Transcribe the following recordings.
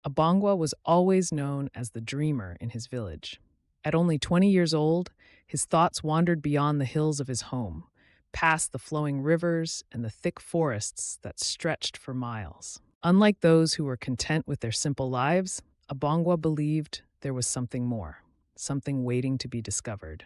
Abongwa was always known as the dreamer in his village. At only 20 years old, his thoughts wandered beyond the hills of his home, past the flowing rivers and the thick forests that stretched for miles. Unlike those who were content with their simple lives, Abongwa believed there was something more, something waiting to be discovered.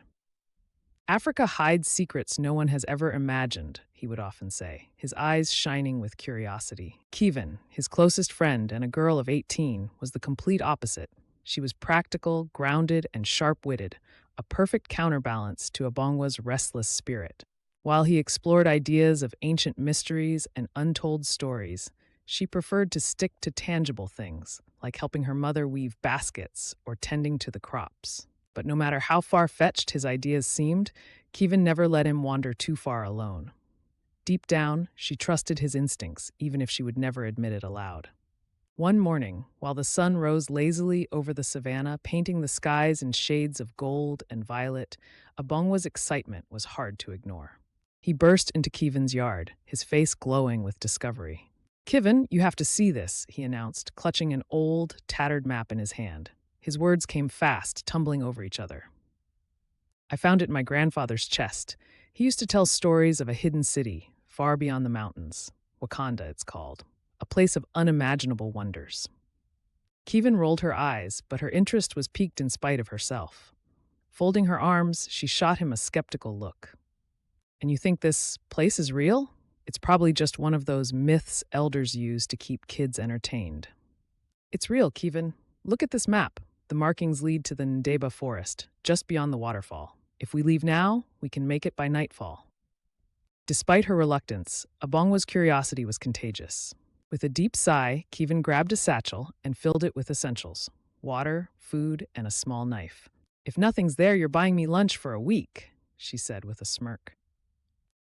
Africa hides secrets no one has ever imagined, he would often say, his eyes shining with curiosity. Kiven, his closest friend and a girl of 18, was the complete opposite. She was practical, grounded, and sharp-witted, a perfect counterbalance to Abongwa's restless spirit. While he explored ideas of ancient mysteries and untold stories, she preferred to stick to tangible things, like helping her mother weave baskets or tending to the crops. But no matter how far-fetched his ideas seemed, Kiven never let him wander too far alone. Deep down, she trusted his instincts, even if she would never admit it aloud. One morning, while the sun rose lazily over the savannah, painting the skies in shades of gold and violet, Abongwa's excitement was hard to ignore. He burst into Kiven's yard, his face glowing with discovery. "Kiven, you have to see this," he announced, clutching an old, tattered map in his hand. His words came fast, tumbling over each other. "I found it in my grandfather's chest. He used to tell stories of a hidden city, far beyond the mountains. Wakanda, it's called. A place of unimaginable wonders." Kiven rolled her eyes, but her interest was piqued in spite of herself. Folding her arms, she shot him a skeptical look. "And you think this place is real? It's probably just one of those myths elders use to keep kids entertained." "It's real, Kiven. Look at this map. The markings lead to the Ndeba forest, just beyond the waterfall. If we leave now, we can make it by nightfall." Despite her reluctance, Abongwa's curiosity was contagious. With a deep sigh, Kiven grabbed a satchel and filled it with essentials: water, food, and a small knife. "If nothing's there, you're buying me lunch for a week," she said with a smirk.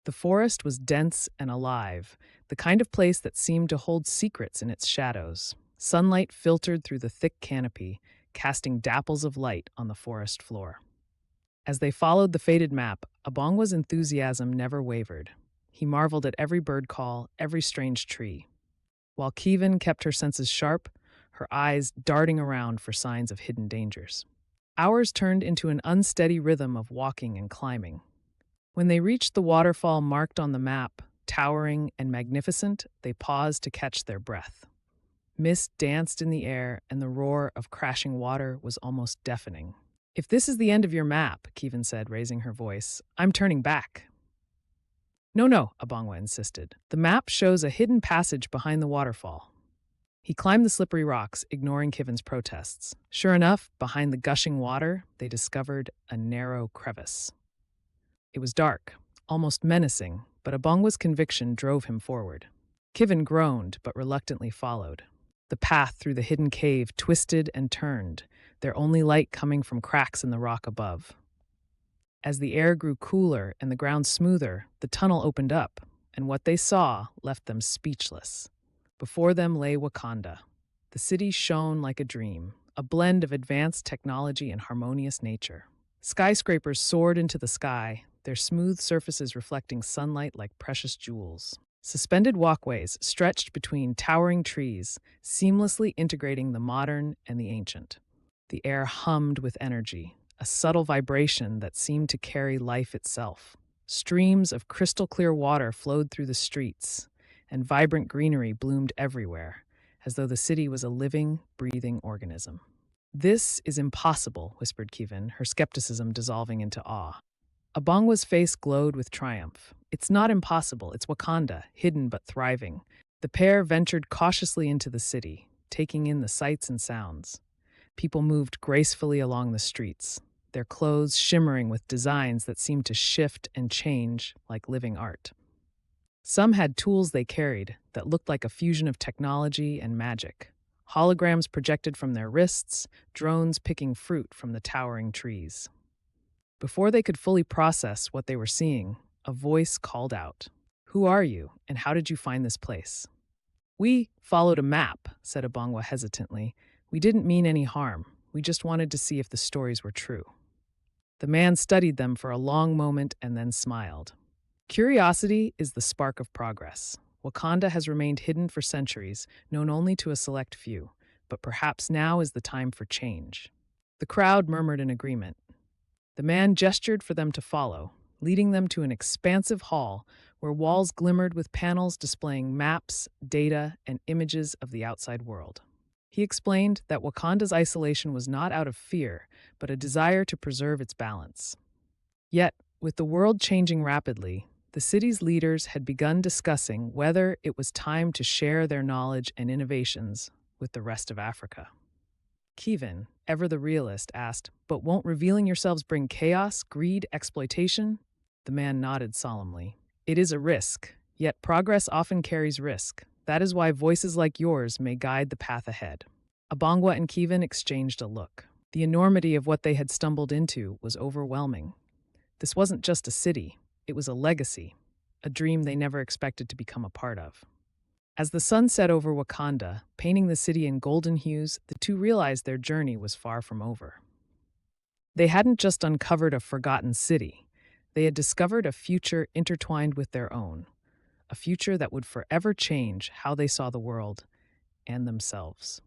The forest was dense and alive, the kind of place that seemed to hold secrets in its shadows. Sunlight filtered through the thick canopy, casting dapples of light on the forest floor. As they followed the faded map, Abongwa's enthusiasm never wavered. He marveled at every bird call, every strange tree. While Kiven kept her senses sharp, her eyes darting around for signs of hidden dangers. Hours turned into an unsteady rhythm of walking and climbing. When they reached the waterfall marked on the map, towering and magnificent, they paused to catch their breath. Mist danced in the air, and the roar of crashing water was almost deafening. "If this is the end of your map," Kiven said, raising her voice, "I'm turning back." No, Abongwa insisted. "The map shows a hidden passage behind the waterfall." He climbed the slippery rocks, ignoring Kiven's protests. Sure enough, behind the gushing water, they discovered a narrow crevice. It was dark, almost menacing, but Abongwa's conviction drove him forward. Kiven groaned, but reluctantly followed. The path through the hidden cave twisted and turned, their only light coming from cracks in the rock above. As the air grew cooler and the ground smoother, the tunnel opened up, and what they saw left them speechless. Before them lay Wakanda. The city shone like a dream, a blend of advanced technology and harmonious nature. Skyscrapers soared into the sky, their smooth surfaces reflecting sunlight like precious jewels. Suspended walkways stretched between towering trees, seamlessly integrating the modern and the ancient. The air hummed with energy, a subtle vibration that seemed to carry life itself. Streams of crystal-clear water flowed through the streets, and vibrant greenery bloomed everywhere, as though the city was a living, breathing organism. "This is impossible," whispered Kiven, her skepticism dissolving into awe. Abongwa's face glowed with triumph. "It's not impossible, it's Wakanda, hidden but thriving." The pair ventured cautiously into the city, taking in the sights and sounds. People moved gracefully along the streets, their clothes shimmering with designs that seemed to shift and change like living art. Some had tools they carried that looked like a fusion of technology and magic. Holograms projected from their wrists, drones picking fruit from the towering trees. Before they could fully process what they were seeing, a voice called out, "Who are you, and how did you find this place?" "We followed a map," said Abongwa hesitantly. "We didn't mean any harm. We just wanted to see if the stories were true." The man studied them for a long moment and then smiled. "Curiosity is the spark of progress. Wakanda has remained hidden for centuries, known only to a select few. but perhaps now is the time for change. The crowd murmured in agreement. The man gestured for them to follow, leading them to an expansive hall where walls glimmered with panels displaying maps, data, and images of the outside world. He explained that Wakanda's isolation was not out of fear, but a desire to preserve its balance. Yet, with the world changing rapidly, the city's leaders had begun discussing whether it was time to share their knowledge and innovations with the rest of Africa. Kiven, ever the realist, asked, "But won't revealing yourselves bring chaos, greed, exploitation?" The man nodded solemnly. "It is a risk, yet progress often carries risk. That is why voices like yours may guide the path ahead." Abongwa and Kiven exchanged a look. The enormity of what they had stumbled into was overwhelming. This wasn't just a city, it was a legacy, a dream they never expected to become a part of. As the sun set over Wakanda, painting the city in golden hues, the two realized their journey was far from over. They hadn't just uncovered a forgotten city, they had discovered a future intertwined with their own, a future that would forever change how they saw the world and themselves.